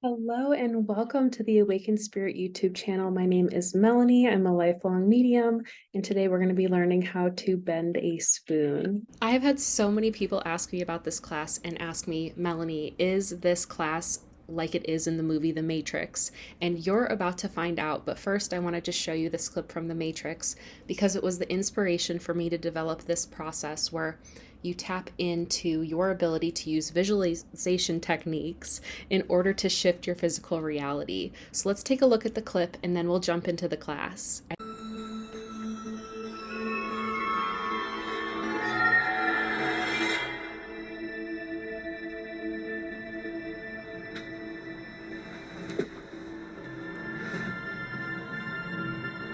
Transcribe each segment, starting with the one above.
Hello and welcome to the Awakened Spirit YouTube channel. My name is Melanie. I'm a lifelong medium, and today we're going to be learning how to bend a spoon. I have had so many people ask me about this class and ask me, Melanie, is this class like it is in the movie The Matrix? And you're about to find out, but first I want to just show you this clip from The Matrix because it was the inspiration for me to develop this process where you tap into your ability to use visualization techniques in order to shift your physical reality. So let's take a look at the clip and then we'll jump into the class.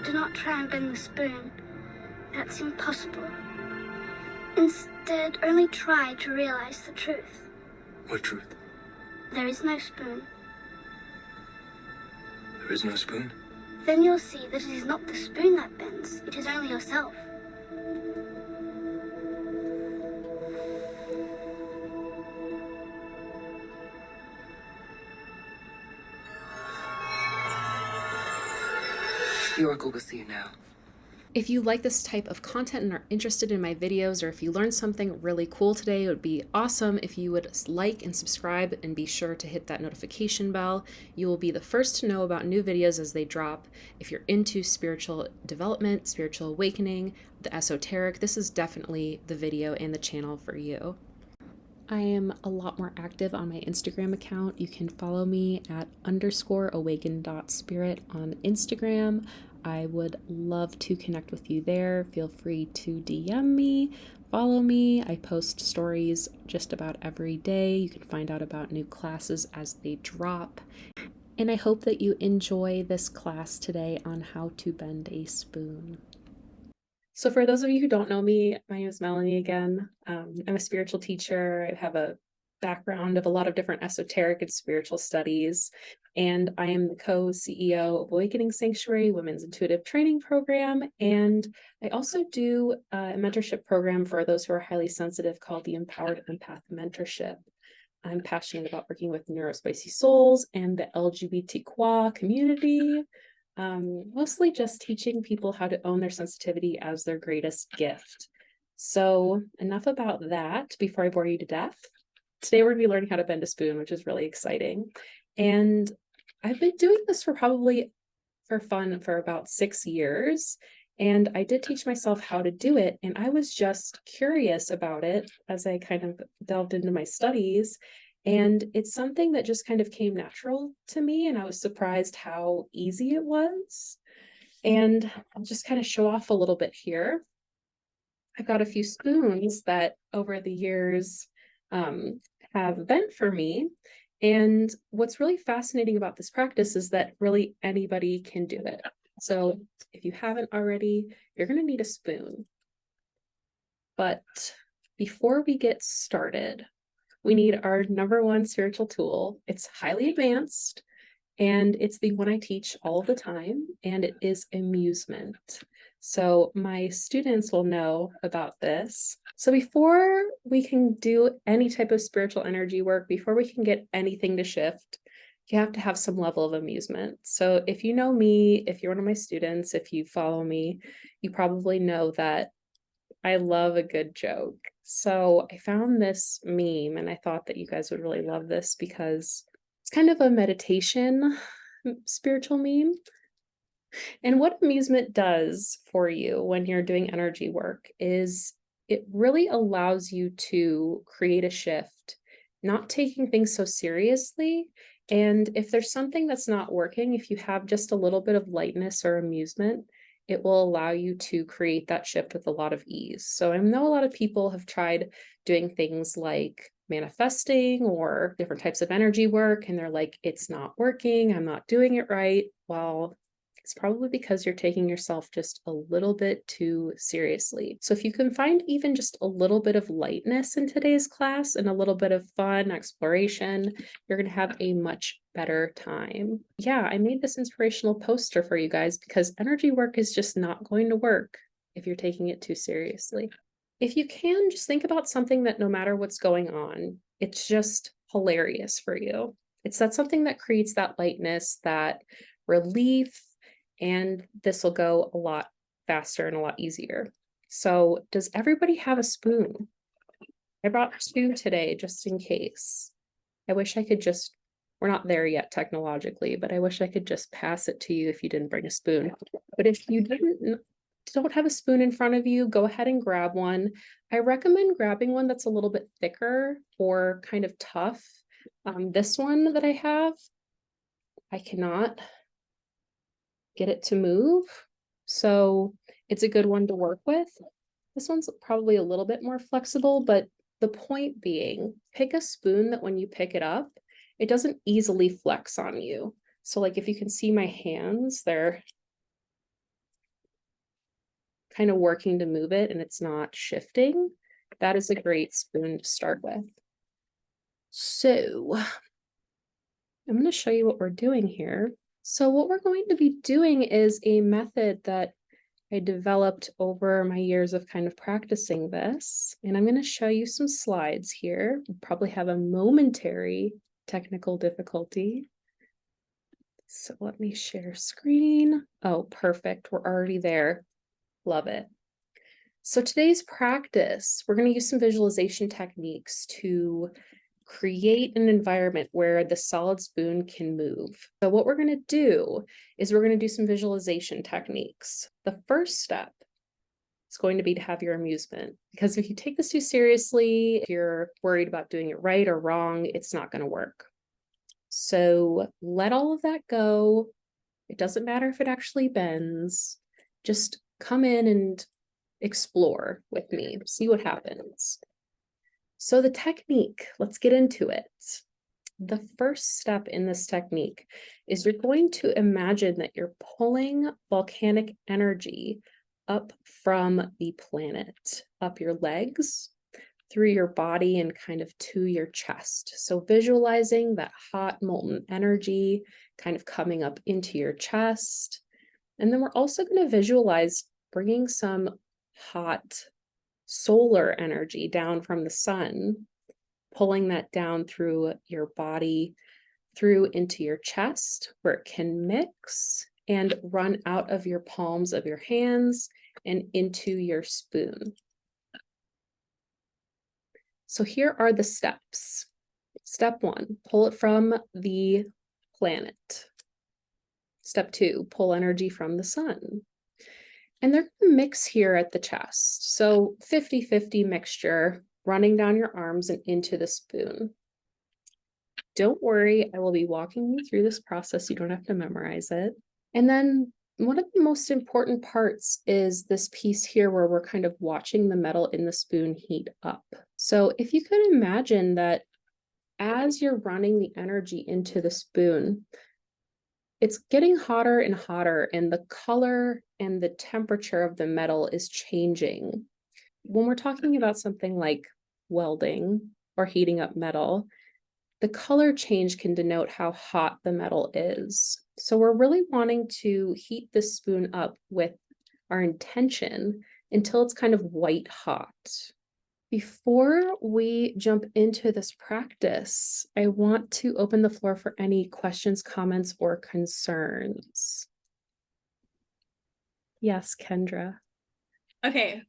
Do not try and bend the spoon. That's impossible. Instead, only try to realize the truth. What truth? There is no spoon. There is no spoon? Then you'll see that it is not the spoon that bends, it is only yourself. The Oracle will see you now. If you like this type of content and are interested in my videos, or if you learned something really cool today, it would be awesome if you would like and subscribe and be sure to hit that notification bell. You will be the first to know about new videos as they drop. If you're into spiritual development, spiritual awakening, the esoteric, this is definitely the video and the channel for you. I am a lot more active on my Instagram account. You can follow me at _awaken.spirit on Instagram. I would love to connect with you there. Feel free to DM me, follow me. I post stories just about every day. You can find out about new classes as they drop. And I hope that you enjoy this class today on how to bend a spoon. So for those of you who don't know me, my name is Melanie again. I'm a spiritual teacher. I have a background of a lot of different esoteric and spiritual studies, and I am the co-CEO of Awakening Sanctuary Women's Intuitive Training Program, and I also do a mentorship program for those who are highly sensitive called the Empowered Empath Mentorship. I'm passionate about working with neurospicy souls and the LGBTQ community. Mostly just teaching people how to own their sensitivity as their greatest gift. So enough about that before I bore you to death. Today we're going to be learning how to bend a spoon, which is really exciting. And I've been doing this for fun for about 6 years. And I did teach myself how to do it. And I was just curious about it as I kind of delved into my studies. And it's something that just kind of came natural to me. And I was surprised how easy it was. And I'll just kind of show off a little bit here. I've got a few spoons that over the years have bent for me. And what's really fascinating about this practice is that really anybody can do it. So if you haven't already, you're going to need a spoon. But before we get started, we need our number one spiritual tool. It's highly advanced, and it's the one I teach all the time, and it is amusement. So my students will know about this. So before we can do any type of spiritual energy work, before we can get anything to shift, you have to have some level of amusement. So if you know me, if you're one of my students, if you follow me, you probably know that I love a good joke. So I found this meme and I thought that you guys would really love this because it's kind of a meditation spiritual meme. And what amusement does for you when you're doing energy work is it really allows you to create a shift, not taking things so seriously. And if there's something that's not working, if you have just a little bit of lightness or amusement, it will allow you to create that shift with a lot of ease. So I know a lot of people have tried doing things like manifesting or different types of energy work, and they're like, it's not working, I'm not doing it right. Well, it's probably because you're taking yourself just a little bit too seriously. So if you can find even just a little bit of lightness in today's class and a little bit of fun exploration, you're going to have a much better time. Yeah, I made this inspirational poster for you guys because energy work is just not going to work if you're taking it too seriously. If you can, just think about something that no matter what's going on, it's just hilarious for you. It's that something that creates that lightness, that relief, and this will go a lot faster and a lot easier. So does everybody have a spoon? I brought a spoon today just in case. I wish I could just, we're not there yet technologically, but I wish I could just pass it to you if you didn't bring a spoon. But if you don't have a spoon in front of you, go ahead and grab one. I recommend grabbing one that's a little bit thicker or kind of tough. This one that I have, I cannot get it to move. So it's a good one to work with. This one's probably a little bit more flexible, but the point being, pick a spoon that when you pick it up, it doesn't easily flex on you. So like if you can see my hands, they're kind of working to move it and it's not shifting. That is a great spoon to start with. So I'm going to show you what we're doing here. So what we're going to be doing is a method that I developed over my years of kind of practicing this. And I'm going to show you some slides here. We'll probably have a momentary technical difficulty. So let me share screen. Oh, perfect. We're already there. Love it. So today's practice, we're going to use some visualization techniques to create an environment where the solid spoon can move. So what we're going to do is we're going to do some visualization techniques. The first step is going to be to have your amusement, because if you take this too seriously, if you're worried about doing it right or wrong, it's not going to work. So let all of that go. It doesn't matter if it actually bends. Just come in and explore with me, see what happens. So the technique, let's get into it. The first step in this technique is you're going to imagine that you're pulling volcanic energy up from the planet, up your legs, through your body, and kind of to your chest. So visualizing that hot molten energy kind of coming up into your chest. And then we're also going to visualize bringing some hot solar energy down from the sun, pulling that down through your body, through into your chest, where it can mix and run out of your palms of your hands and into your spoon. So here are the steps. Step 1, pull it from the planet. Step 2, pull energy from the sun. And they're going to mix here at the chest. So 50-50 mixture running down your arms and into the spoon. Don't worry, I will be walking you through this process. You don't have to memorize it. And then one of the most important parts is this piece here where we're kind of watching the metal in the spoon heat up. So if you could imagine that as you're running the energy into the spoon, it's getting hotter and hotter, and the color and the temperature of the metal is changing. When we're talking about something like welding or heating up metal, the color change can denote how hot the metal is. So we're really wanting to heat this spoon up with our intention until it's kind of white hot. Before we jump into this practice, I want to open the floor for any questions, comments, or concerns. Yes, Kendra. Okay,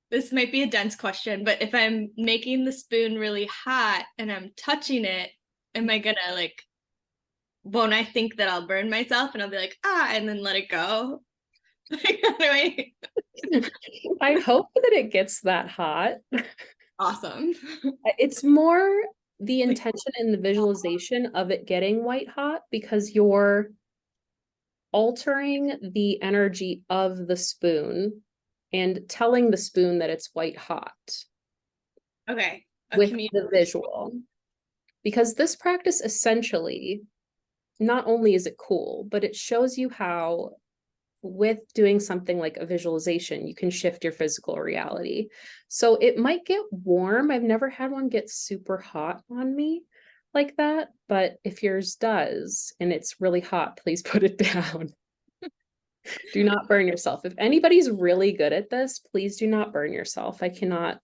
this might be a dense question, but if I'm making the spoon really hot and I'm touching it, am I gonna won't I think that I'll burn myself and I'll be like, and then let it go? Anyway. I hope that it gets that hot. Awesome. It's more the intention and the visualization of it getting white hot, because you're altering the energy of the spoon and telling the spoon that it's white hot. Okay. With the visual. Because this practice essentially, not only is it cool, but it shows you how with doing something like a visualization, you can shift your physical reality. So it might get warm. I've never had one get super hot on me like that, but if yours does and it's really hot, please put it down. Do not burn yourself. If anybody's really good at this, please do not burn yourself. I cannot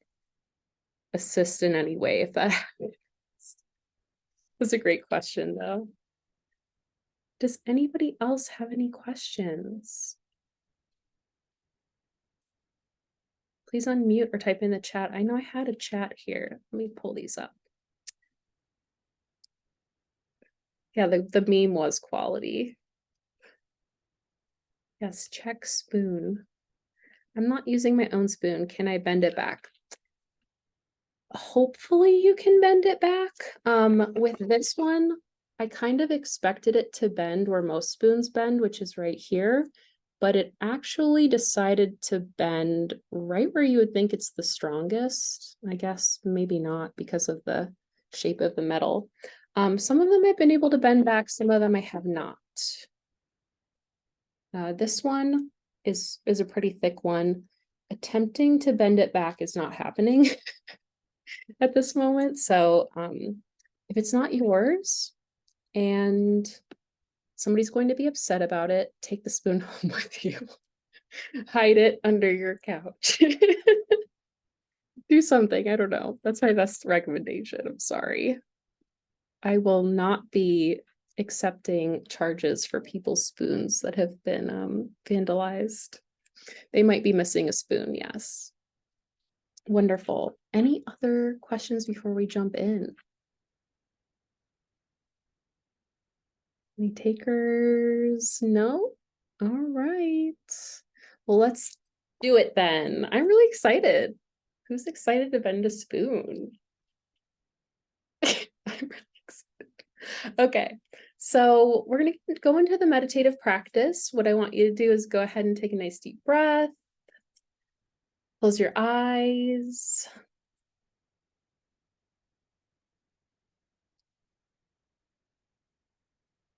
assist in any way if that happens. was a great question, though. Does anybody else have any questions? Please unmute or type in the chat. I know I had a chat here. Let me pull these up. Yeah, the meme was quality. Yes, check spoon. I'm not using my own spoon. Can I bend it back? Hopefully you can bend it back. With this one, I kind of expected it to bend where most spoons bend, which is right here, but it actually decided to bend right where you would think it's the strongest. I guess maybe not because of the shape of the metal. Some of them I've been able to bend back, some of them I have not. This one is a pretty thick one. Attempting to bend it back is not happening at this moment. So if it's not yours and somebody's going to be upset about it, take the spoon home with you. Hide it under your couch. Do something. I don't know. That's my best recommendation. I'm sorry. I will not be accepting charges for people's spoons that have been vandalized. They might be missing a spoon, yes. Wonderful. Any other questions before we jump in? Any takers? No? All right. Well, let's do it then. I'm really excited. Who's excited to bend a spoon? I'm really excited. Okay, so we're going to go into the meditative practice. What I want you to do is go ahead and take a nice deep breath. Close your eyes.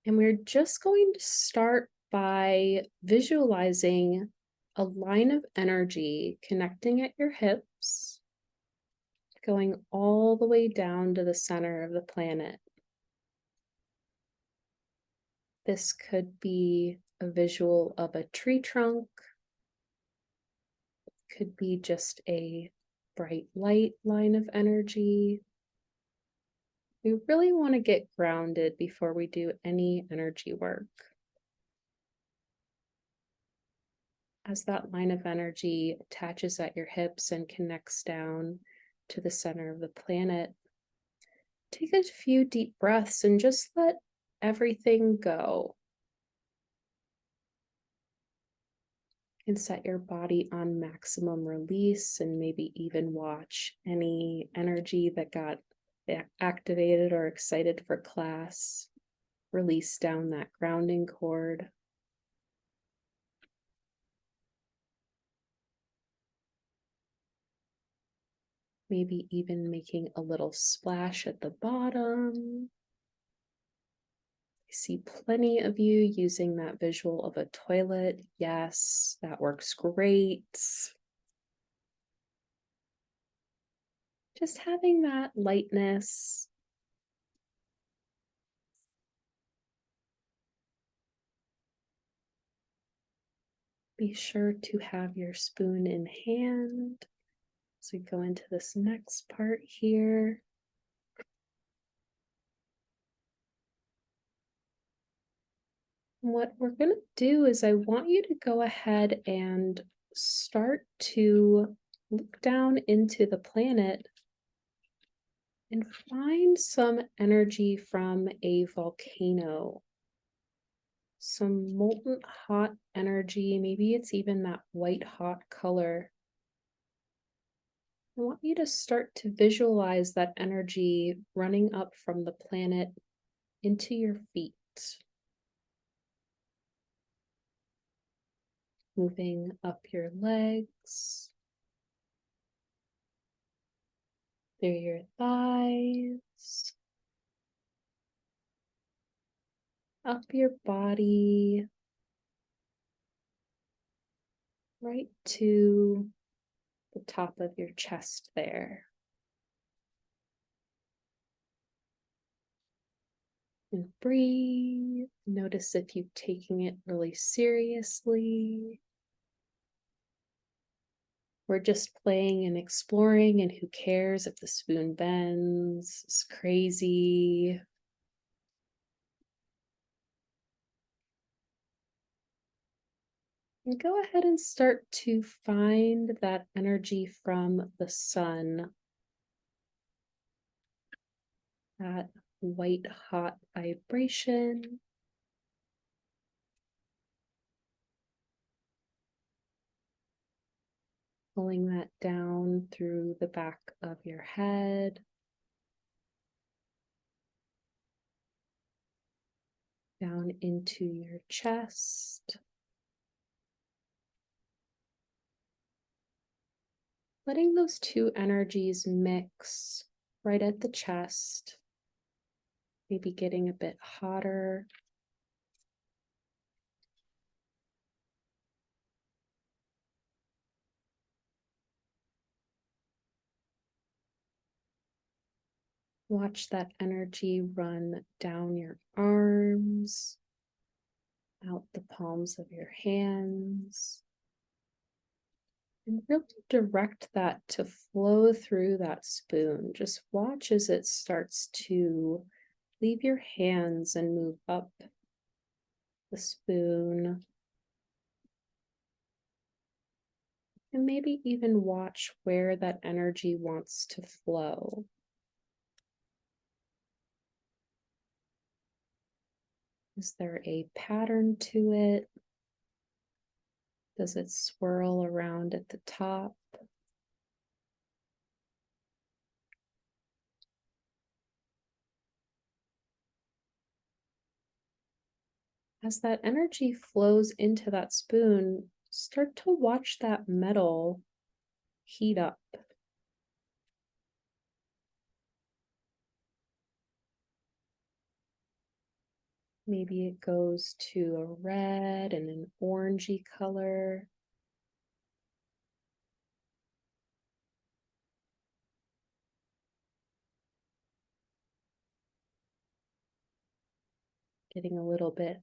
And we're just going to start by visualizing a line of energy connecting at your hips, going all the way down to the center of the planet. This could be a visual of a tree trunk, could be just a bright light line of energy. We really want to get grounded before we do any energy work. As that line of energy attaches at your hips and connects down to the center of the planet, take a few deep breaths and just let everything go. And set your body on maximum release and maybe even watch any energy that got activated or excited for class release down that grounding cord. Maybe even making a little splash at the bottom. I see plenty of you using that visual of a toilet. Yes, that works great. Just having that lightness. Be sure to have your spoon in hand as we go into this next part here. What we're going to do is I want you to go ahead and start to look down into the planet and find some energy from a volcano. Some molten hot energy, maybe it's even that white hot color. I want you to start to visualize that energy running up from the planet into your feet. Moving up your legs, through your thighs, up your body, right to the top of your chest there. And breathe. Notice if you're taking it really seriously. We're just playing and exploring, and who cares if the spoon bends? It's crazy. And go ahead and start to find that energy from the sun, that white hot vibration. Pulling that down through the back of your head, down into your chest, letting those two energies mix right at the chest, maybe getting a bit hotter. Watch that energy run down your arms, out the palms of your hands, and really direct that to flow through that spoon. Just watch as it starts to leave your hands and move up the spoon. And maybe even watch where that energy wants to flow. Is there a pattern to it? Does it swirl around at the top? As that energy flows into that spoon, start to watch that metal heat up. Maybe it goes to a red and an orangey color. Getting a little bit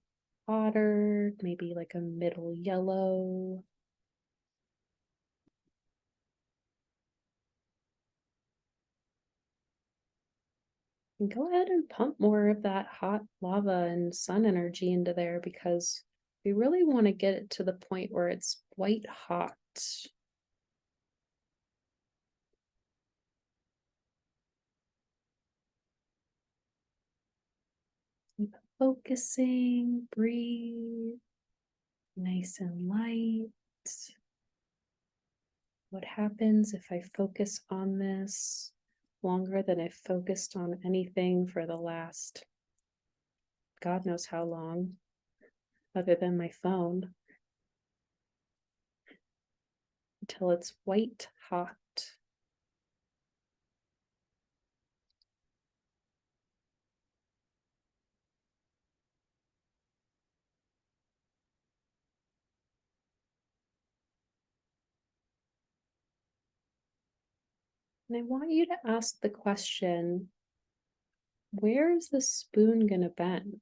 hotter, maybe like a middle yellow. And go ahead and pump more of that hot lava and sun energy into there, because we really want to get it to the point where it's white hot. Keep focusing, breathe, nice and light. What happens if I focus on this longer than I've focused on anything for the last God knows how long, other than my phone, until it's white hot? And I want you to ask the question, where is the spoon going to bend?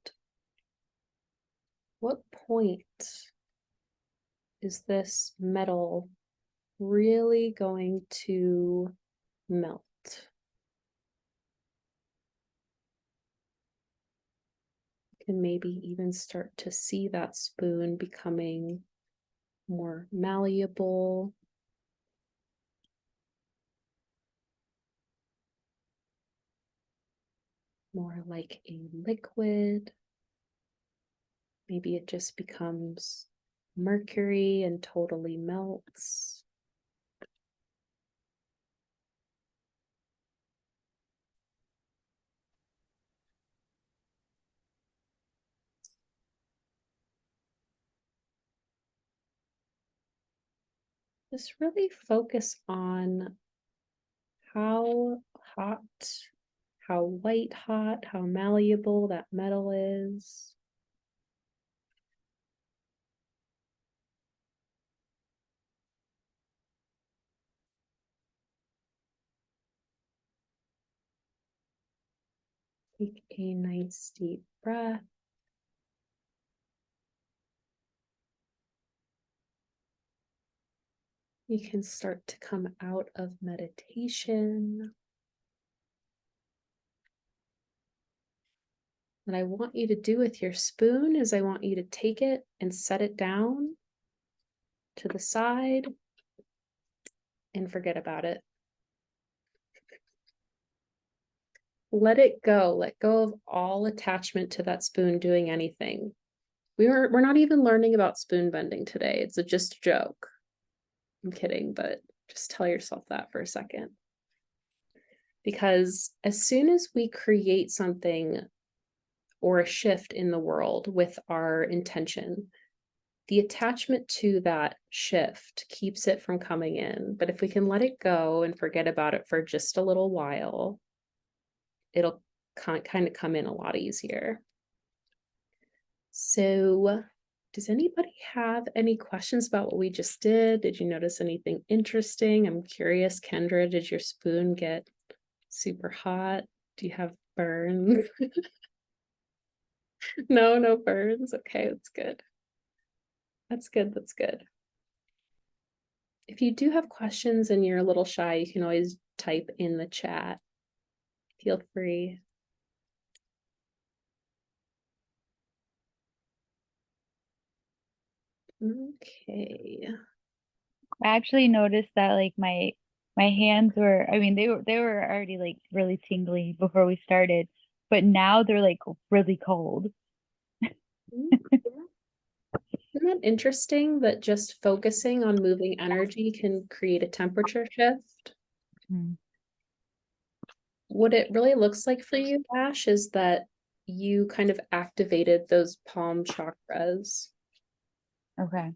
What point is this metal really going to melt? You can maybe even start to see that spoon becoming more malleable, more like a liquid. Maybe it just becomes mercury and totally melts. Just really focus on how hot, how white hot, how malleable that metal is. Take a nice deep breath. You can start to come out of meditation. What I want you to do with your spoon is I want you to take it and set it down to the side and forget about it. Let it go. Let go of all attachment to that spoon doing anything. We're not even learning about spoon bending today. It's just a joke. I'm kidding, but just tell yourself that for a second. Because as soon as we create something or a shift in the world with our intention, the attachment to that shift keeps it from coming in. But if we can let it go and forget about it for just a little while, it'll kind of come in a lot easier. So, does anybody have any questions about what we just did? Did you notice anything interesting? I'm curious, Kendra, did your spoon get super hot? Do you have burns? No burns. Okay, that's good. That's good. That's good. If you do have questions and you're a little shy, you can always type in the chat. Feel free. Okay. I actually noticed that like my hands were, I mean, they were already like really tingly before we started, but now they're like really cold. Isn't that interesting that just focusing on moving energy can create a temperature shift? Hmm. What it really looks like for you, Ash, is that you kind of activated those palm chakras. Okay.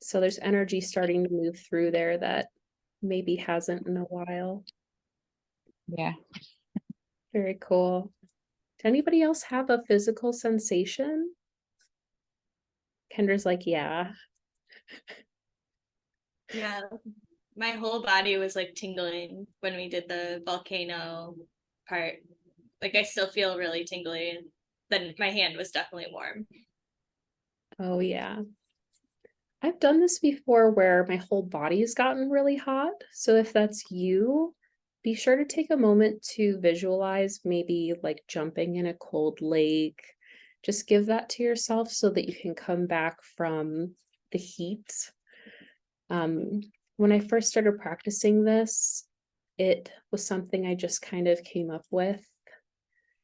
So there's energy starting to move through there that maybe hasn't in a while. Yeah. Very cool. Does anybody else have a physical sensation? Kendra's like, yeah. Yeah, my whole body was like tingling when we did the volcano part. Like I still feel really tingly. Then my hand was definitely warm. Oh, yeah. I've done this before where my whole body has gotten really hot. So if that's you, be sure to take a moment to visualize maybe like jumping in a cold lake. Just give that to yourself so that you can come back from the heat. When I first started practicing this, it was something I just kind of came up with.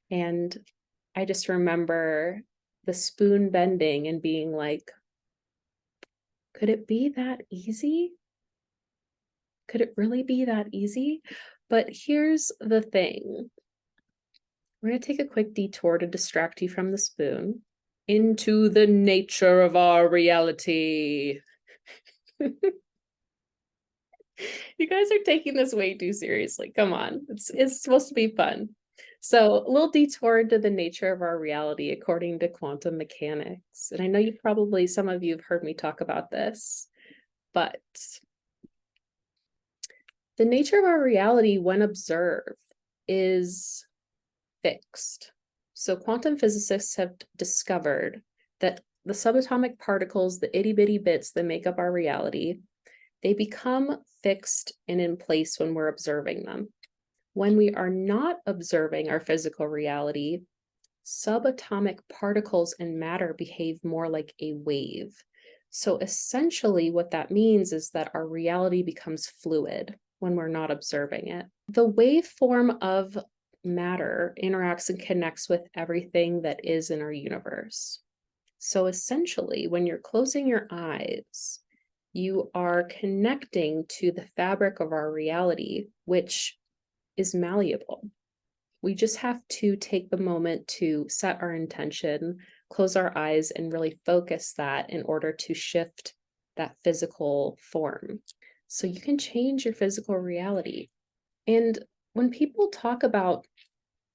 And I just remember the spoon bending and being like, could it be that easy? Could it really be that easy? But here's the thing. We're going to take a quick detour to distract you from the spoon into the nature of our reality. You guys are taking this way too seriously. Come on. It's supposed to be fun. So, a little detour into the nature of our reality according to quantum mechanics. And I know some of you have heard me talk about this, but the nature of our reality, when observed, is fixed. So quantum physicists have discovered that the subatomic particles, the itty bitty bits that make up our reality, they become fixed and in place when we're observing them. When we are not observing our physical reality, subatomic particles and matter behave more like a wave. So essentially what that means is that our reality becomes fluid when we're not observing it. The waveform of matter interacts and connects with everything that is in our universe. So essentially, when you're closing your eyes, you are connecting to the fabric of our reality, which is malleable. We just have to take the moment to set our intention, close our eyes, and really focus that in order to shift that physical form. So you can change your physical reality. And when people talk about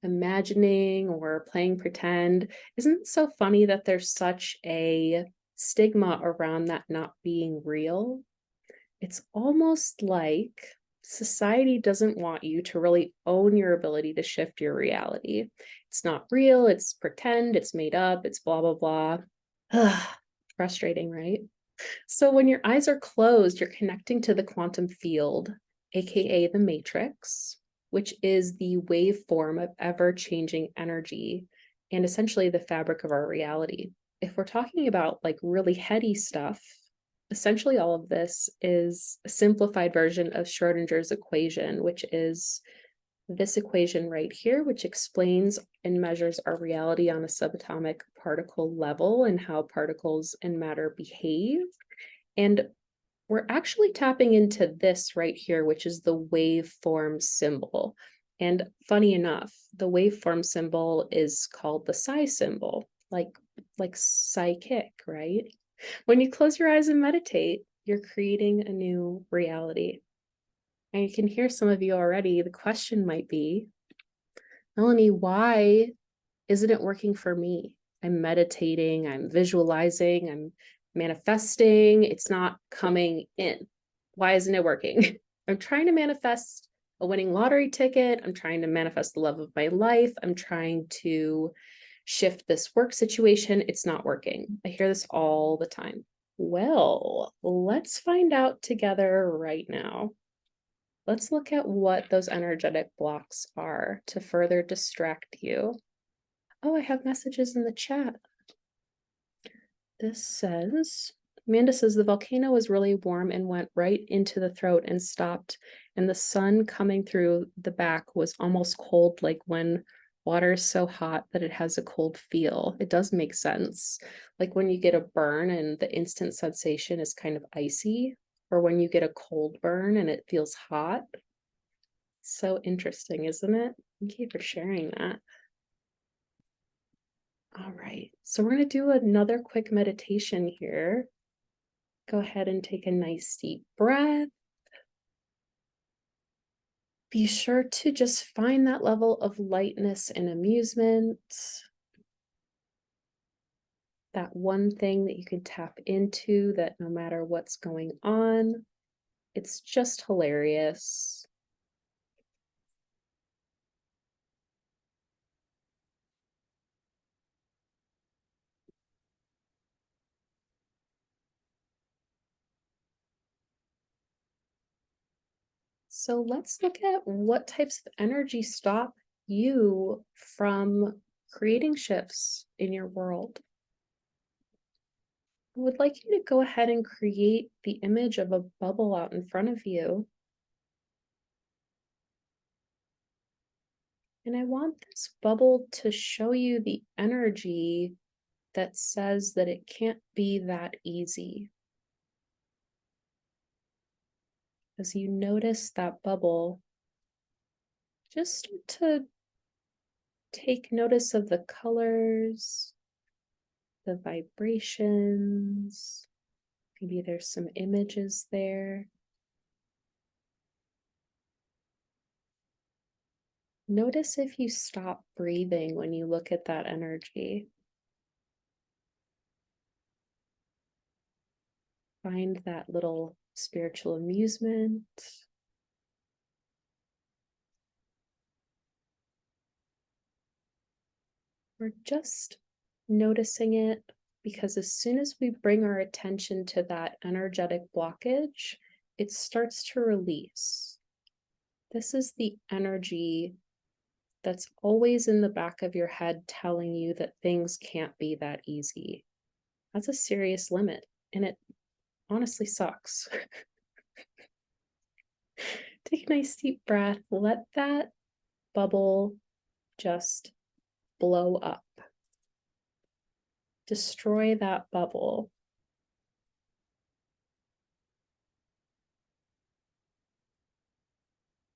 imagining or playing pretend, isn't it so funny that there's such a stigma around that not being real? It's almost like society doesn't want you to really own your ability to shift your reality. It's not real, it's pretend, it's made up, it's blah, blah, blah. Frustrating, right? So when your eyes are closed, you're connecting to the quantum field, aka the matrix, which is the waveform of ever-changing energy and essentially the fabric of our reality. If we're talking about like really heady stuff, essentially all of this is a simplified version of Schrodinger's equation, which is this equation right here, which explains and measures our reality on a subatomic particle level and how particles and matter behave. And we're actually tapping into this right here, which is the waveform symbol. And funny enough, the waveform symbol is called the psi symbol, like psychic, right? When you close your eyes and meditate, you're creating a new reality. And you can hear some of you already. The question might be, Melanie, why isn't it working for me? I'm meditating, I'm visualizing, I'm manifesting. It's not coming in. Why isn't it working? I'm trying to manifest a winning lottery ticket. I'm trying to manifest the love of my life. I'm trying to shift this work situation. It's not working. I hear this all the time. Well, let's find out together right now. Let's look at what those energetic blocks are to further distract you. Oh, I have messages in the chat. This says, Amanda says the volcano was really warm and went right into the throat and stopped, and the sun coming through the back was almost cold, like when water is so hot that it has a cold feel. It does make sense. Like when you get a burn and the instant sensation is kind of icy, or when you get a cold burn and it feels hot. So interesting, isn't it? Thank you for sharing that. All right, so we're going to do another quick meditation here. Go ahead and take a nice deep breath. Be sure to just find that level of lightness and amusement. That one thing that you can tap into that no matter what's going on, it's just hilarious. So let's look at what types of energy stop you from creating shifts in your world. I would like you to go ahead and create the image of a bubble out in front of you. And I want this bubble to show you the energy that says that it can't be that easy. As you notice that bubble, just start to take notice of the colors, the vibrations. Maybe there's some images there. Notice if you stop breathing when you look at that energy. Find that little spiritual amusement. We're just noticing it because as soon as we bring our attention to that energetic blockage, it starts to release. This is the energy that's always in the back of your head telling you that things can't be that easy. That's a serious limit, and it honestly sucks. Take a nice deep breath. Let that bubble just blow up. Destroy that bubble.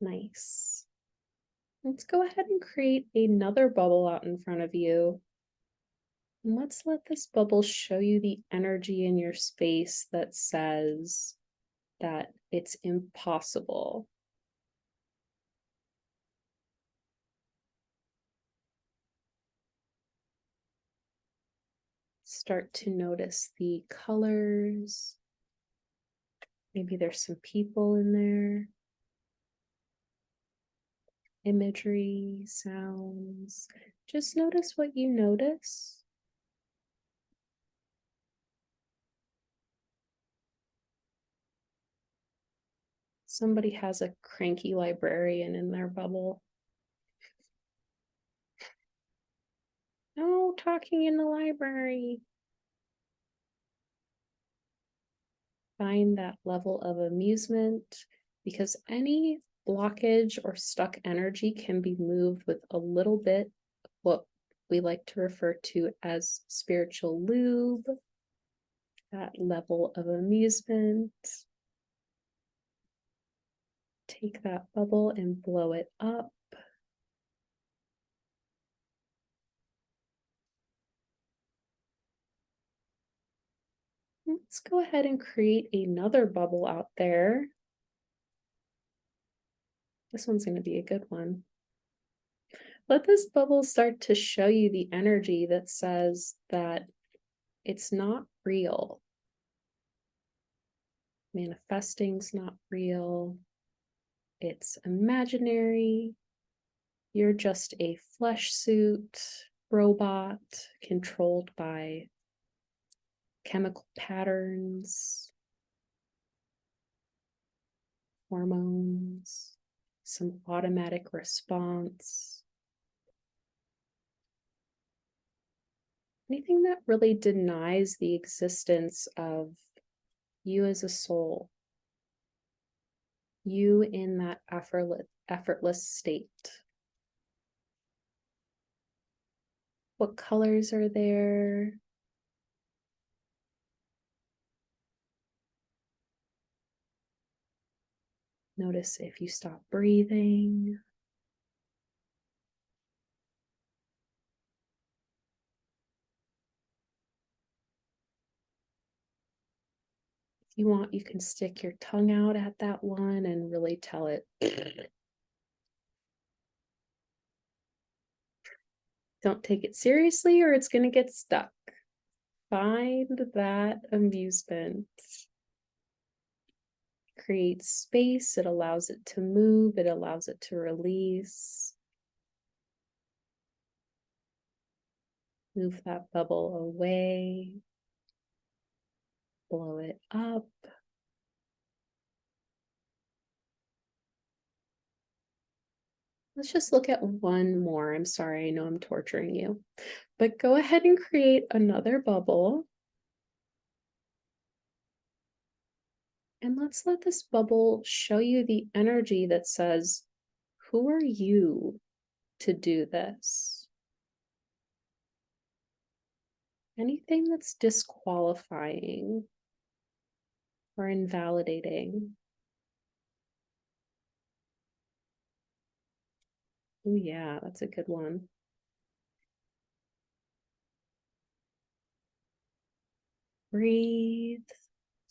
Nice. Let's go ahead and create another bubble out in front of you. And let's let this bubble show you the energy in your space that says that it's impossible. Start to notice the colors. Maybe there's some people in there. Imagery, sounds. Just notice what you notice. Somebody has a cranky librarian in their bubble. No talking in the library. Find that level of amusement, because any blockage or stuck energy can be moved with a little bit of what we like to refer to as spiritual lube, that level of amusement. Take that bubble and blow it up. Let's go ahead and create another bubble out there. This one's going to be a good one. Let this bubble start to show you the energy that says that it's not real. Manifesting's not real. It's imaginary. You're just a flesh suit robot controlled by chemical patterns, hormones, some automatic response. Anything that really denies the existence of you as a soul, you in that effortless state. What colors are there? Notice if you stop breathing. If you want, you can stick your tongue out at that one and really tell it. Don't take it seriously or it's going to get stuck. Find that amusement. Create space. It allows it to move. It allows it to release. Move that bubble away. Blow it up. Let's just look at one more. I'm sorry, I know I'm torturing you, but go ahead and create another bubble. And let's let this bubble show you the energy that says, who are you to do this? Anything that's disqualifying or invalidating. Oh yeah, that's a good one. Breathe.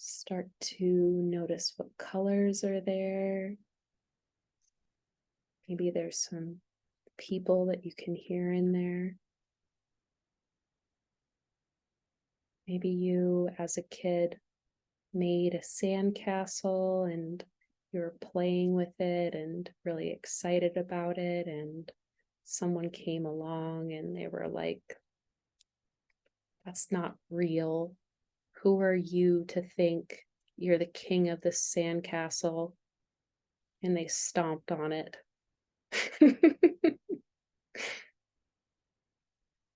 Start to notice what colors are there. Maybe there's some people that you can hear in there. Maybe you, as a kid, made a sandcastle and you were playing with it and really excited about it, and someone came along and they were like, that's not real. Who are you to think you're the king of this sandcastle? And they stomped on it.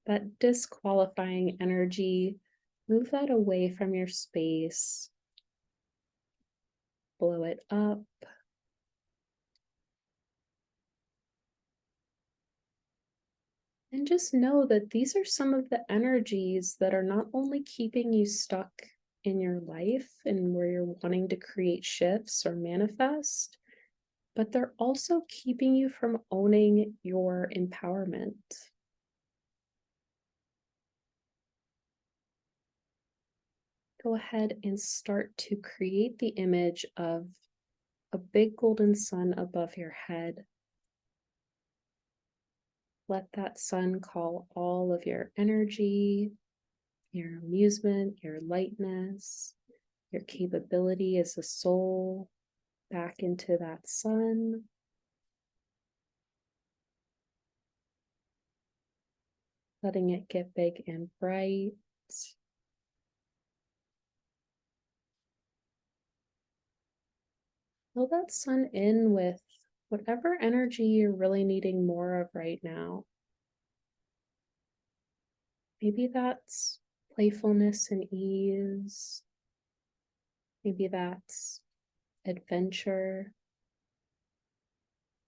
That disqualifying energy, move that away from your space. Blow it up. And just know that these are some of the energies that are not only keeping you stuck in your life and where you're wanting to create shifts or manifest, but they're also keeping you from owning your empowerment. Go ahead and start to create the image of a big golden sun above your head. Let that sun call all of your energy, your amusement, your lightness, your capability as a soul back into that sun. Letting it get big and bright. Fill that sun in with whatever energy you're really needing more of right now. Maybe that's playfulness and ease. Maybe that's adventure.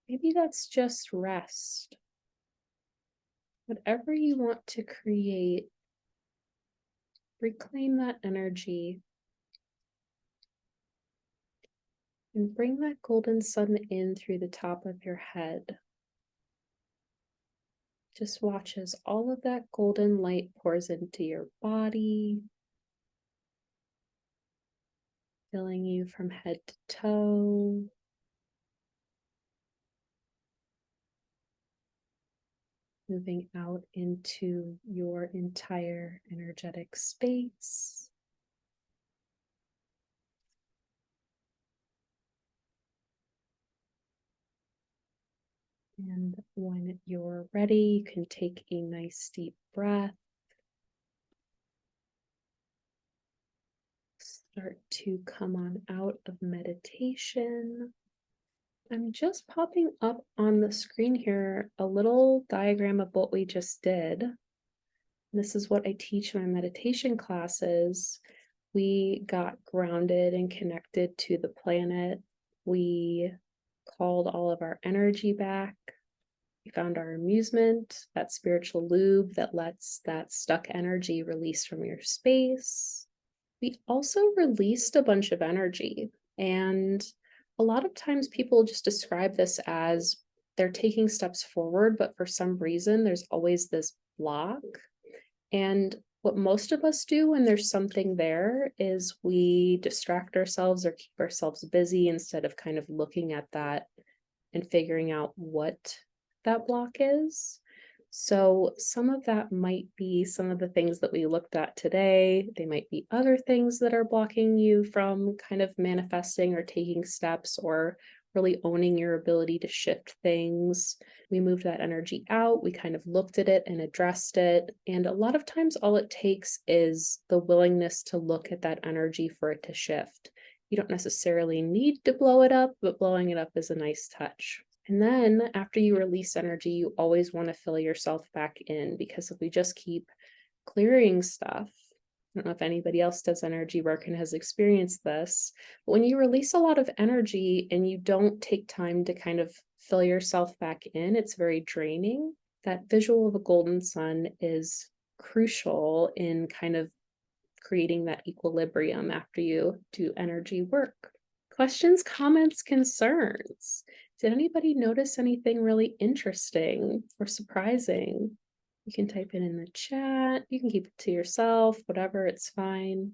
Maybe that's just rest. Whatever you want to create, reclaim that energy and bring that golden sun in through the top of your head. Just watch as all of that golden light pours into your body, filling you from head to toe. Moving out into your entire energetic space. And when you're ready, you can take a nice deep breath. Start to come on out of meditation. I'm just popping up on the screen here a little diagram of what we just did. This is what I teach in my meditation classes. We got grounded and connected to the planet. We called all of our energy back. We found our amusement, that spiritual lube that lets that stuck energy release from your space. We also released a bunch of energy, and a lot of times people just describe this as they're taking steps forward, but for some reason there's always this block. And what most of us do when there's something there is we distract ourselves or keep ourselves busy instead of kind of looking at that and figuring out what that block is. So some of that might be some of the things that we looked at today. They might be other things that are blocking you from kind of manifesting or taking steps or really owning your ability to shift things. We moved that energy out. We kind of looked at it and addressed it. And a lot of times all it takes is the willingness to look at that energy for it to shift. You don't necessarily need to blow it up, but blowing it up is a nice touch. And then after you release energy, you always want to fill yourself back in, because if we just keep clearing stuff, I don't know if anybody else does energy work and has experienced this, but when you release a lot of energy and you don't take time to kind of fill yourself back in, it's very draining. That visual of a golden sun is crucial in kind of creating that equilibrium after you do energy work. Questions, comments, concerns? Did anybody notice anything really interesting or surprising? You can type it in the chat. You can keep it to yourself, whatever, it's fine.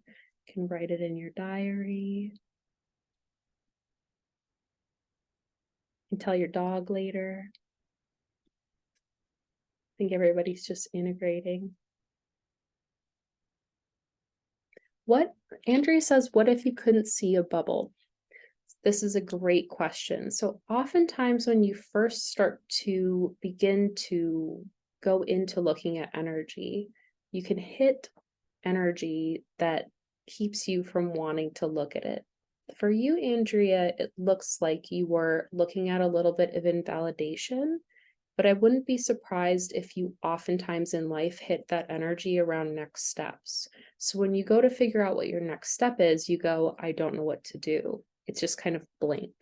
You can write it in your diary. You can tell your dog later. I think everybody's just integrating. Andrea says, what if you couldn't see a bubble? This is a great question. So oftentimes when you first start to begin to go into looking at energy, you can hit energy that keeps you from wanting to look at it. For you, Andrea, it looks like you were looking at a little bit of invalidation, but I wouldn't be surprised if you oftentimes in life hit that energy around next steps. So when you go to figure out what your next step is, you go, I don't know what to do. It's just kind of blank.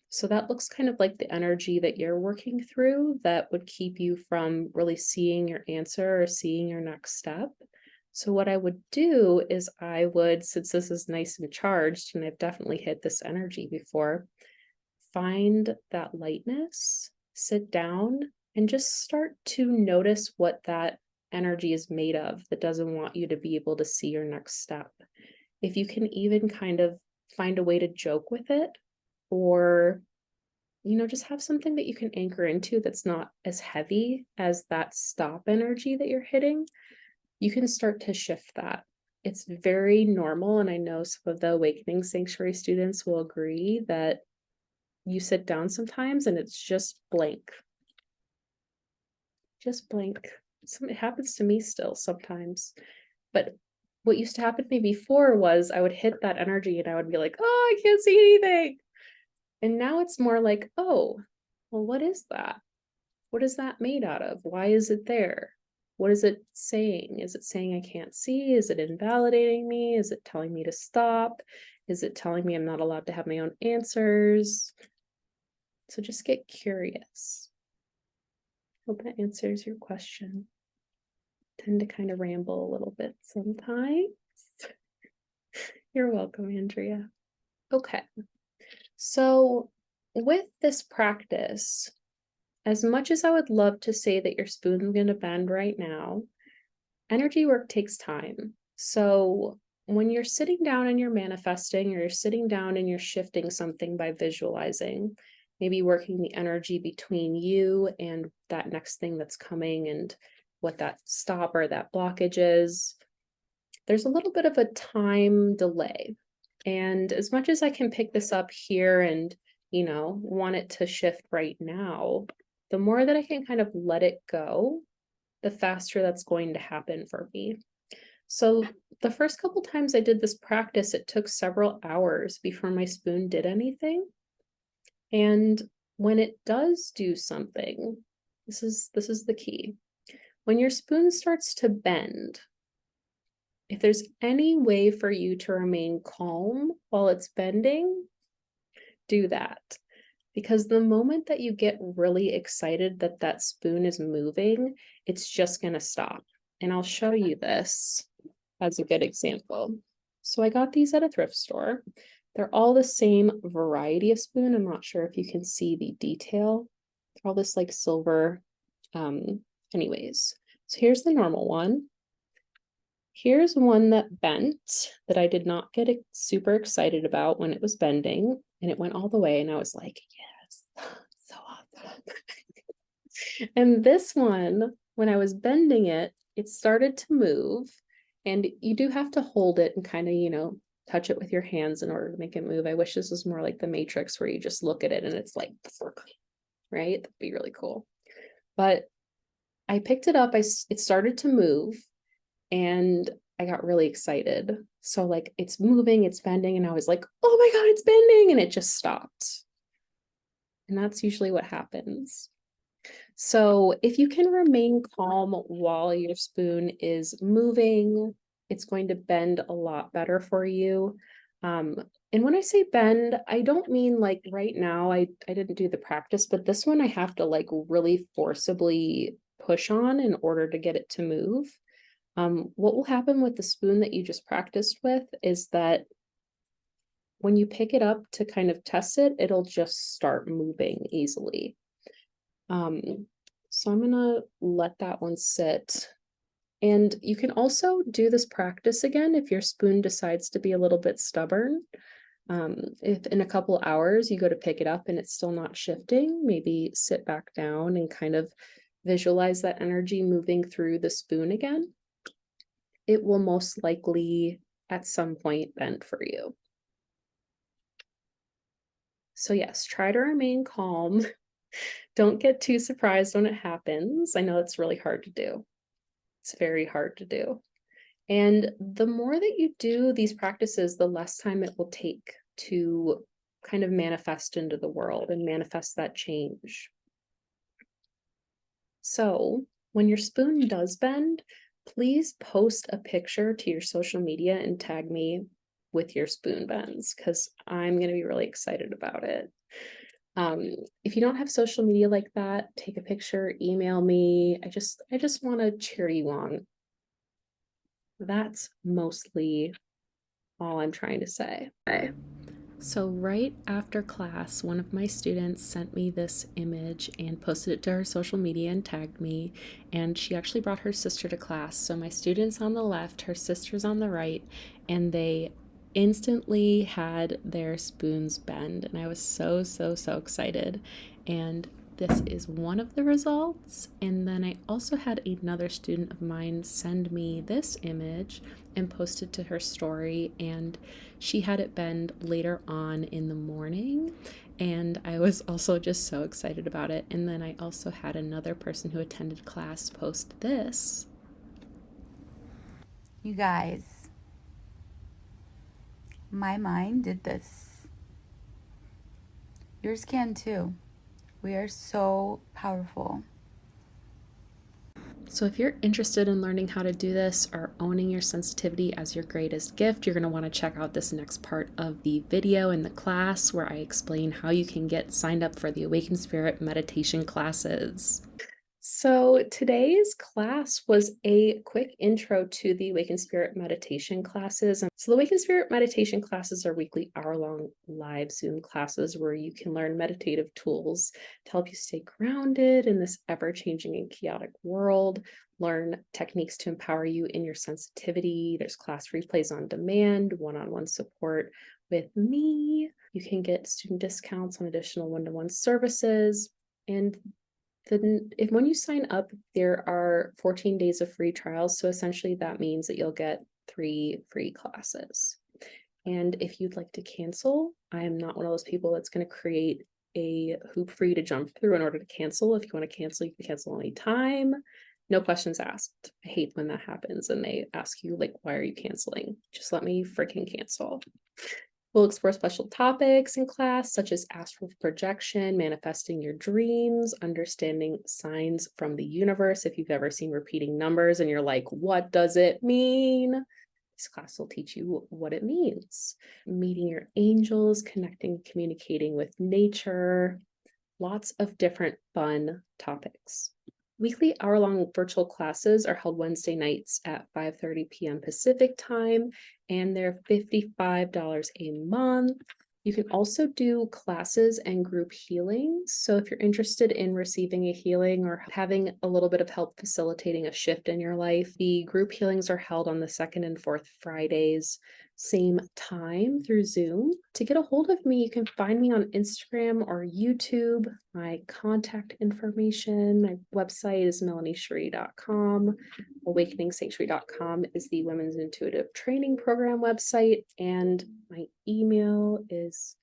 So that looks kind of like the energy that you're working through that would keep you from really seeing your answer or seeing your next step. So what I would do is I would, since this is nice and charged, and I've definitely hit this energy before, find that lightness, sit down, and just start to notice what that energy is made of that doesn't want you to be able to see your next step. If you can even kind of find a way to joke with it, or just have something that you can anchor into that's not as heavy as that stop energy that you're hitting, you can start to shift that. It's very normal, and I know some of the Awakening Sanctuary students will agree that you sit down sometimes and it's just blank. Just blank. It happens to me still sometimes, but what used to happen to me before was I would hit that energy and I would be like, oh, I can't see anything. And now it's more like, oh, well, what is that? What is that made out of? Why is it there? What is it saying? Is it saying I can't see? Is it invalidating me? Is it telling me to stop? Is it telling me I'm not allowed to have my own answers? So just get curious. Hope that answers your question. Tend to kind of ramble a little bit sometimes. You're welcome, Andrea. Okay. So with this practice, as much as I would love to say that your spoon's going to bend right now, energy work takes time. So when you're sitting down and you're manifesting, or you're sitting down and you're shifting something by visualizing, maybe working the energy between you and that next thing that's coming and what that stop or that blockage is, there's a little bit of a time delay. And as much as I can pick this up here and, want it to shift right now, the more that I can kind of let it go, the faster that's going to happen for me. So the first couple times I did this practice, it took several hours before my spoon did anything. And when it does do something, this is the key. When your spoon starts to bend, if there's any way for you to remain calm while it's bending, do that. Because the moment that you get really excited that that spoon is moving, it's just going to stop. And I'll show you this as a good example. So I got these at a thrift store. They're all the same variety of spoon. I'm not sure if you can see the detail. They're all this like silver. Anyways, so here's the normal one. Here's one that bent that I did not get super excited about when it was bending, and it went all the way, and I was like, yes, so awesome. And this one, when I was bending it, it started to move, and you do have to hold it and kind of, touch it with your hands in order to make it move. I wish this was more like the Matrix where you just look at it and it's like, right? That'd be really cool. But I picked it up, it started to move, and I got really excited. So like it's moving, it's bending, and I was like, oh my God, it's bending, and it just stopped. And that's usually what happens. So if you can remain calm while your spoon is moving, it's going to bend a lot better for you. And when I say bend, I don't mean like right now, I didn't do the practice, but this one I have to like really forcibly push on in order to get it to move. What will happen with the spoon that you just practiced with is that when you pick it up to kind of test it, it'll just start moving easily. So I'm gonna let that one sit. And you can also do this practice again if your spoon decides to be a little bit stubborn. If in a couple hours you go to pick it up and it's still not shifting, maybe sit back down and kind of visualize that energy moving through the spoon again. It will most likely at some point bend for you. So yes, try to remain calm. Don't get too surprised when it happens. I know it's really hard to do. It's very hard to do. And the more that you do these practices, the less time it will take to kind of manifest into the world and manifest that change. So when your spoon does bend, please post a picture to your social media and tag me with your spoon bends, because I'm going to be really excited about it. If you don't have social media like that, take a picture, email me. I just want to cheer you on. That's mostly all I'm trying to say. So right after class, one of my students sent me this image and posted it to her social media and tagged me, and she actually brought her sister to class. So my student's on the left, her sister's on the right, and they instantly had their spoons bend, and I was so excited. And this is one of the results. And then I also had another student of mine send me this image and post it to her story, and she had it bend later on in the morning, and I was also just so excited about it. And then I also had another person who attended class post this. You guys, my mind did this. Yours can too. We are so powerful. So if you're interested in learning how to do this or owning your sensitivity as your greatest gift, you're going to want to check out this next part of the video in the class where I explain how you can get signed up for the Awakened Spirit meditation classes. So today's class was a quick intro to the Awakened Spirit meditation classes. So the Awakened Spirit meditation classes are weekly hour-long live Zoom classes where you can learn meditative tools to help you stay grounded in this ever-changing and chaotic world, learn techniques to empower you in your sensitivity. There's class replays on demand, one-on-one support with me. You can get student discounts on additional one-to-one services, and when you sign up, there are 14 days of free trials. So essentially that means that you'll get 3 free classes. And if you'd like to cancel, I am not one of those people that's going to create a hoop for you to jump through in order to cancel. If you want to cancel, you can cancel anytime. No questions asked. I hate when that happens and they ask you, like, why are you canceling? Just let me freaking cancel. We'll explore special topics in class, such as astral projection, manifesting your dreams, understanding signs from the universe. If you've ever seen repeating numbers and you're like, what does it mean? This class will teach you what it means. Meeting your angels, connecting, communicating with nature, lots of different fun topics. Weekly hour-long virtual classes are held Wednesday nights at 5:30 p.m. Pacific time, and they're $55 a month. You can also do classes and group healings. So if you're interested in receiving a healing or having a little bit of help facilitating a shift in your life, the group healings are held on the second and fourth Fridays, same time through Zoom. To get a hold of me, you can find me on Instagram or YouTube. My contact information, my website is melaniesheree.com. awakeningsanctuary.com is the Women's Intuitive Training Program website, and my email is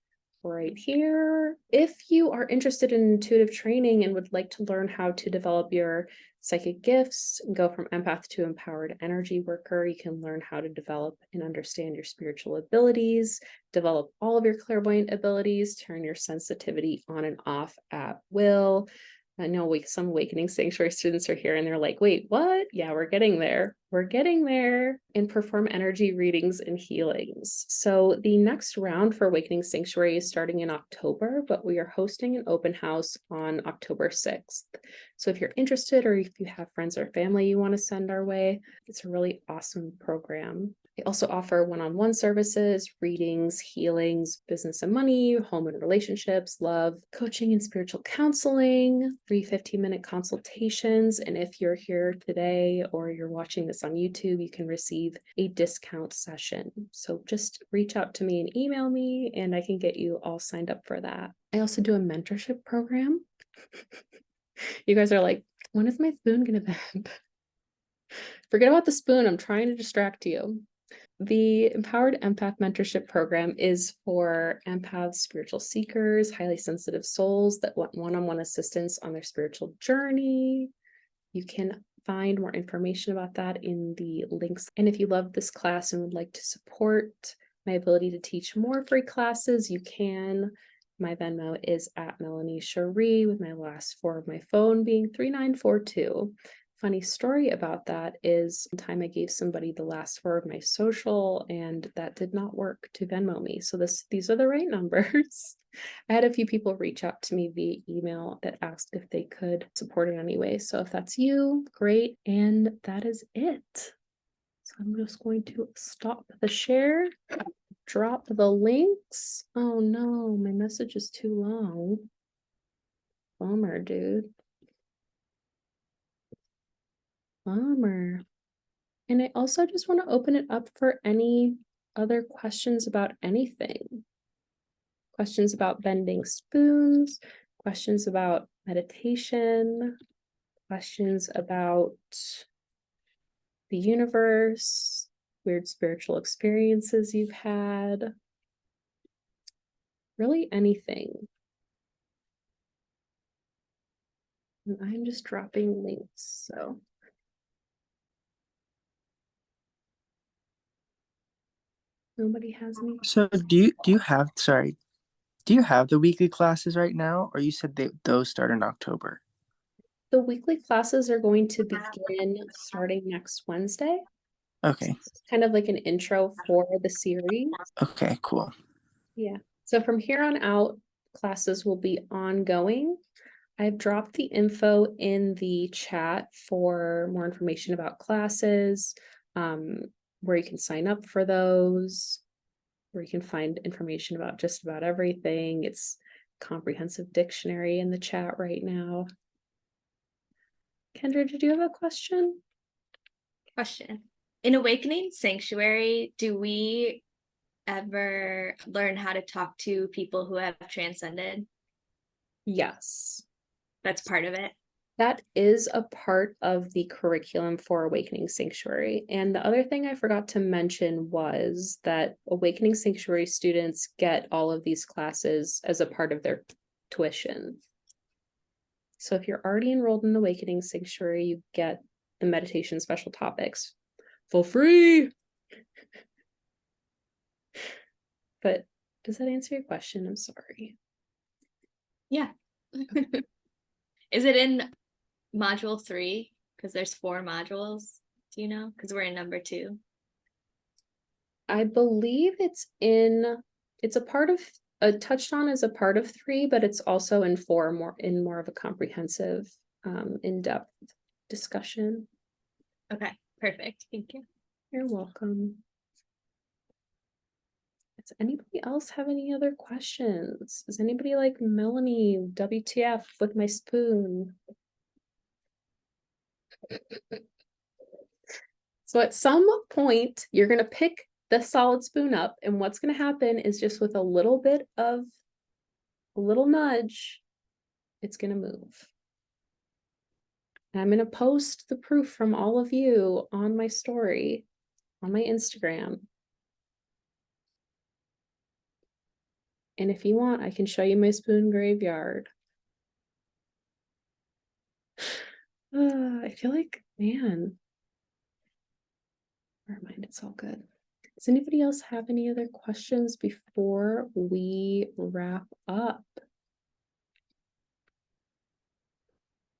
right here. If you are interested in intuitive training and would like to learn how to develop your psychic gifts and go from empath to empowered energy worker, you can learn how to develop and understand your spiritual abilities, develop all of your clairvoyant abilities, turn your sensitivity on and off at will. I know some Awakening Sanctuary students are here and they're like, wait, what? Yeah, we're getting there. We're getting there. And perform energy readings and healings. So the next round for Awakening Sanctuary is starting in October, but we are hosting an open house on October 6th. So if you're interested or if you have friends or family you want to send our way, it's a really awesome program. They also offer one-on-one services, readings, healings, business and money, home and relationships, love, coaching and spiritual counseling, free 15-minute consultations. And if you're here today or you're watching this on YouTube, you can receive a discount session. So just reach out to me and email me and I can get you all signed up for that. I also do a mentorship program. You guys are like, when is my spoon going to bend? Forget about the spoon. I'm trying to distract you. The Empowered Empath Mentorship Program is for empaths, spiritual seekers, highly sensitive souls that want one-on-one assistance on their spiritual journey. You can find more information about that in the links. And if you love this class and would like to support my ability to teach more free classes, you can. My Venmo is at Melanie Sheree, with my last 4 of my phone being 3942. Funny story about that is one time I gave somebody the last 4 of my social and that did not work to Venmo me. So these are the right numbers. I had a few people reach out to me via email that asked if they could support it anyway. So if that's you, great. And that is it. So I'm just going to stop the share, drop the links. Oh no, my message is too long. Bummer, dude. Bummer. And I also just want to open it up for any other questions about anything. Questions about bending spoons, questions about meditation, questions about the universe, weird spiritual experiences you've had, really anything. And I'm just dropping links, so. Nobody has any. So do you have do you have the weekly classes right now, or you said those start in October? The weekly classes are going to begin starting next Wednesday. Okay. It's kind of like an intro for the series. Okay, cool. Yeah. So from here on out, classes will be ongoing. I've dropped the info in the chat for more information about classes, where you can sign up for those, where you can find information about just about everything. It's comprehensive dictionary in the chat right now. Kendra, did you have a question? Question. In Awakening Sanctuary, do we ever learn how to talk to people who have transcended? Yes. That's part of it. That is a part of the curriculum for Awakening Sanctuary. And the other thing I forgot to mention was that Awakening Sanctuary students get all of these classes as a part of their tuition. So if you're already enrolled in Awakening Sanctuary, you get the meditation special topics for free. But does that answer your question? I'm sorry. Yeah. Is it in module 3? Because there's 4 modules. Do you know? Because we're in number 2. I believe it's a part of touched on as a part of 3, but it's also in 4 more of a comprehensive, in-depth discussion. Okay, perfect. Thank you. You're welcome. Does anybody else have any other questions? Is anybody like Melanie, WTF with my spoon? So at some point, you're going to pick the solid spoon up, and what's going to happen is just with a little bit of a little nudge, it's going to move. And I'm going to post the proof from all of you on my story, on my Instagram. And if you want, I can show you my spoon graveyard. I feel like, man, never mind, it's all good. Does anybody else have any other questions before we wrap up?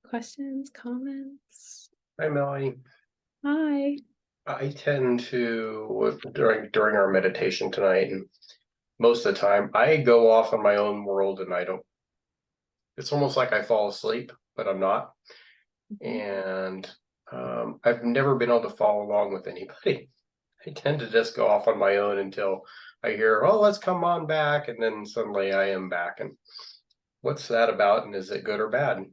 Questions, comments? Hi, Melanie. Hi. I tend to, during our meditation tonight, and most of the time, I go off on my own world and I don't, it's almost like I fall asleep, but I'm not. And I've never been able to follow along with anybody. I tend to just go off on my own until I hear, oh, let's come on back. And then suddenly I am back. And what's that about? And is it good or bad?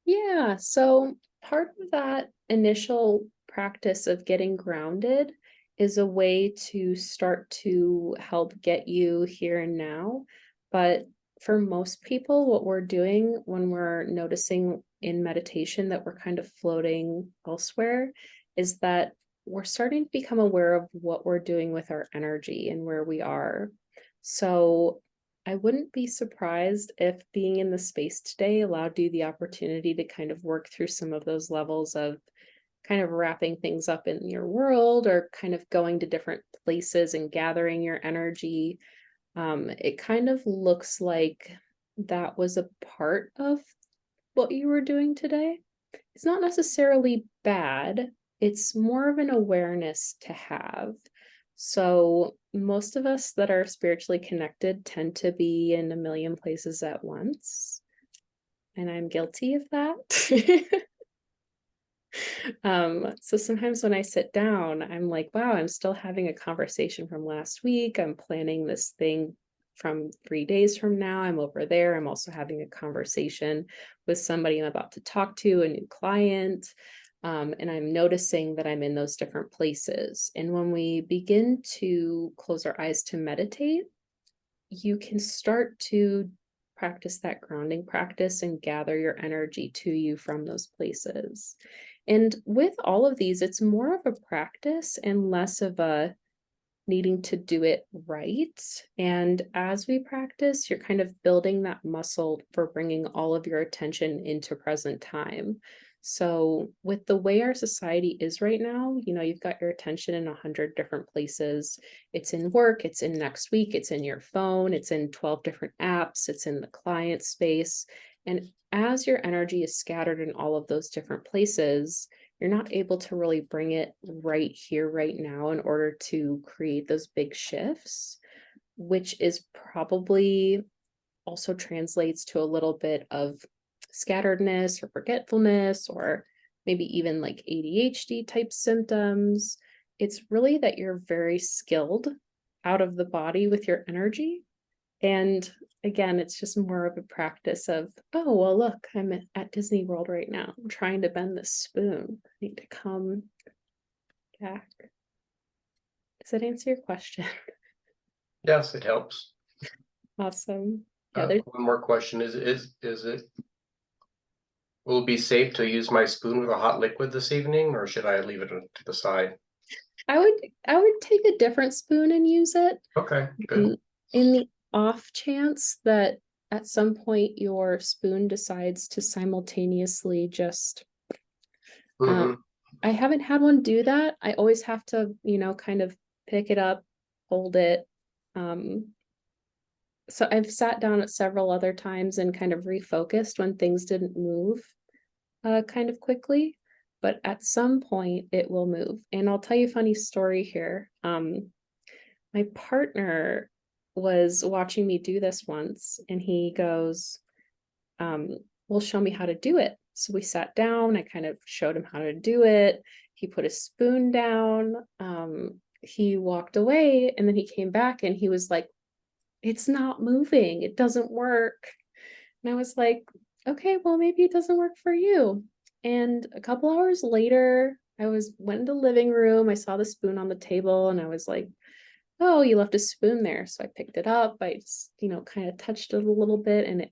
Yeah, so part of that initial practice of getting grounded is a way to start to help get you here and now. But for most people, what we're doing when we're noticing in meditation that we're kind of floating elsewhere is that we're starting to become aware of what we're doing with our energy and where we are. So I wouldn't be surprised if being in the space today allowed you the opportunity to kind of work through some of those levels of kind of wrapping things up in your world or kind of going to different places and gathering your energy. It kind of looks like that was a part of what you were doing today. It's not necessarily bad. It's more of an awareness to have. So most of us that are spiritually connected tend to be in a million places at once. And I'm guilty of that. So sometimes when I sit down, I'm like, wow, I'm still having a conversation from last week. I'm planning this thing from 3 days from now. I'm over there. I'm also having a conversation with somebody I'm about to talk to, a new client. And I'm noticing that I'm in those different places. And when we begin to close our eyes to meditate, you can start to practice that grounding practice and gather your energy to you from those places. And with all of these, it's more of a practice and less of a needing to do it right. And as we practice, you're kind of building that muscle for bringing all of your attention into present time. So with the way our society is right now, you've got your attention in 100 different places. It's in work, it's in next week, it's in your phone, it's in 12 different apps, it's in the client space. And as your energy is scattered in all of those different places, you're not able to really bring it right here, right now, in order to create those big shifts, which is probably also translates to a little bit of scatteredness or forgetfulness, or maybe even like ADHD type symptoms. It's really that you're very skilled out of the body with your energy. And again, it's just more of a practice of, oh, well, look, I'm at Disney World right now. I'm trying to bend this spoon. I need to come back. Does that answer your question? Yes, it helps. Awesome. Yeah, One more question. Is it, will it be safe to use my spoon with a hot liquid this evening, or should I leave it to the side? I would take a different spoon and use it. Okay, good. In the off chance that at some point your spoon decides to simultaneously just I haven't had one do that. I always have to, kind of pick it up, hold it. So I've sat down at several other times and kind of refocused when things didn't move kind of quickly, but at some point it will move. And I'll tell you a funny story here. My partner was watching me do this once, and he goes, well, show me how to do it. So we sat down, I kind of showed him how to do it. He put a spoon down, he walked away, and then he came back and he was like, it's not moving, it doesn't work. And I was like, okay, well, maybe it doesn't work for you. And a couple hours later, went into the living room, I saw the spoon on the table, and I was like, oh, you left a spoon there. So I picked it up, I just, kind of touched it a little bit, and it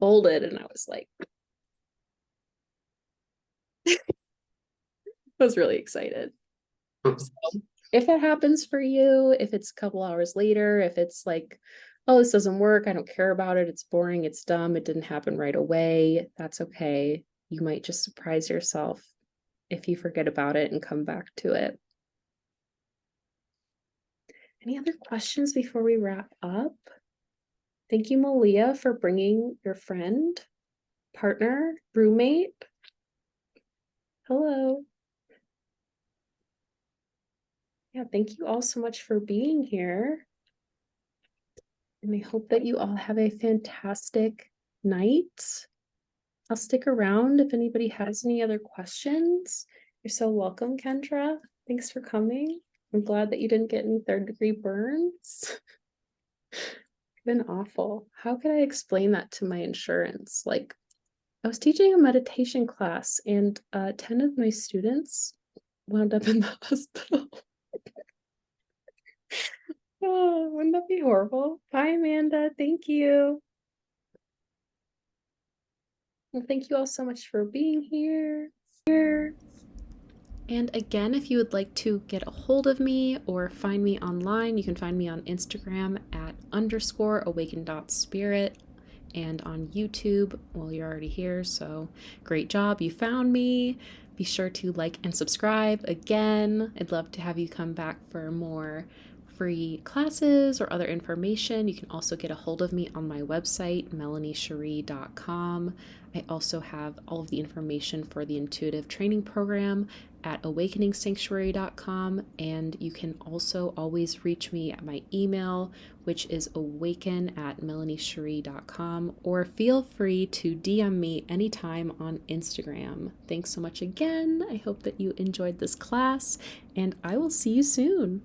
folded, and I was like, I was really excited. So if that happens for you, if it's a couple hours later, if it's like, oh, this doesn't work, I don't care about it, it's boring, it's dumb, it didn't happen right away, that's okay. You might just surprise yourself if you forget about it and come back to it. Any other questions before we wrap up? Thank you, Malia, for bringing your friend, partner, roommate. Hello. Yeah, thank you all so much for being here. And I hope that you all have a fantastic night. I'll stick around if anybody has any other questions. You're so welcome, Kendra. Thanks for coming. I'm glad that you didn't get any third-degree burns. Been awful. How could I explain that to my insurance? Like, I was teaching a meditation class, and 10 of my students wound up in the hospital. Oh, wouldn't that be horrible? Bye, Amanda. Thank you. Well, thank you all so much for being here. And again, if you would like to get a hold of me or find me online, you can find me on Instagram at _awaken.spirit, and on YouTube. Well, you're already here, so great job, you found me. Be sure to like and subscribe. Again, I'd love to have you come back for more free classes or other information. You can also get a hold of me on my website, melaniesheree.com. I also have all of the information for the intuitive training program at awakeningsanctuary.com, and you can also always reach me at my email, which is awaken@melaniesheree.com, or feel free to DM me anytime on Instagram. Thanks so much again. I hope that you enjoyed this class, and I will see you soon.